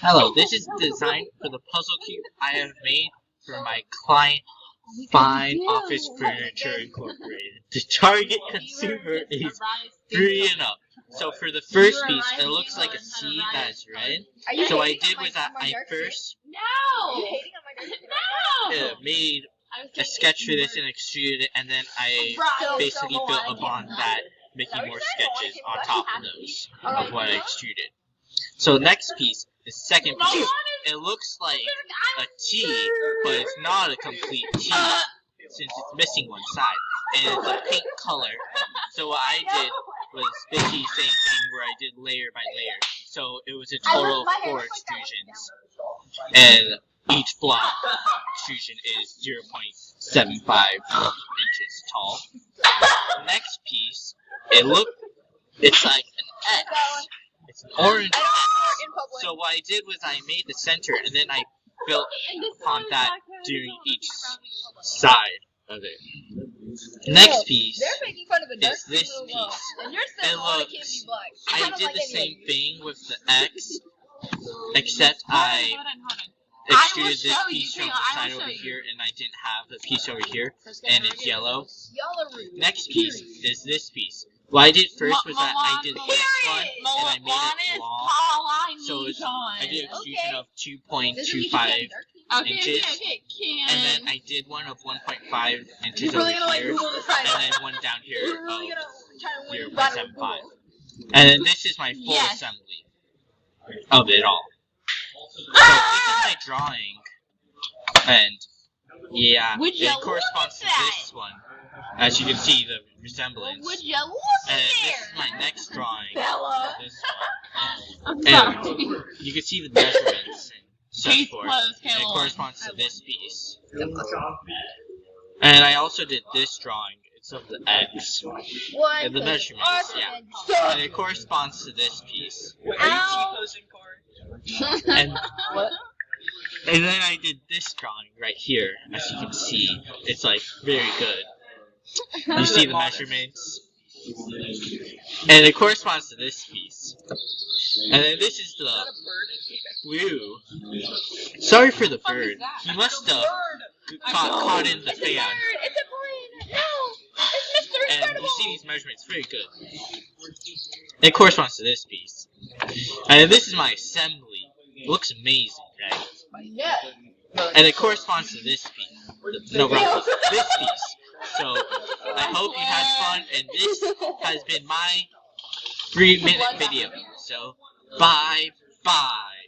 Hello, this is the design for the puzzle cube I have made for my client Fine Office Furniture Incorporated. The target consumer is 3 and up. So for the first piece, it looks like a C that is red. So what I did was that I first made a sketch for this and extruded it, and then I basically built upon that, making more sketches on top of those, of what I extruded. So next piece, the second piece, it looks like a T, but it's not a complete T, since it's missing one side, and it's a pink color. So what I did was basically the same thing where I did layer by layer. So it was a total of 4 extrusions, and each block extrusion is 0.75 inches tall. Next piece, it's like an X. It's an orange X. So what I did was I made the center, and then I built upon that during each side of it. Next piece is this piece. It looks, I did the same thing with the X, except I extruded this piece from the side over here, and I didn't have the piece over here, and it's yellow. Next piece is this piece. What I did first was that I did this one, and I made it long, so I did an extrusion of 2.25 inches, and then I did one of 1.5 inches over here, and then one down here of 0.75. And then this is my full assembly of it all. So this is my drawing, and yeah, it corresponds to this one. As you can see the resemblance. And this is my next drawing. This one. And you can see the measurements and such forth. And it corresponds to this piece. And I also did this drawing. It's of the X. And the measurements, yeah. And it corresponds to this piece. And then I did this drawing right here. As you can see, it's like very good. You see the measurements, and it corresponds to this piece. And then this is the blue. Sorry for the bird. He must have caught in the fan. And you see these measurements, very good. It corresponds to this piece. And then this is my assembly. It looks amazing, right? And it corresponds to this piece. No, wrong piece. This piece. So, I hope you had fun, and this has been my 3-minute video. So, bye-bye.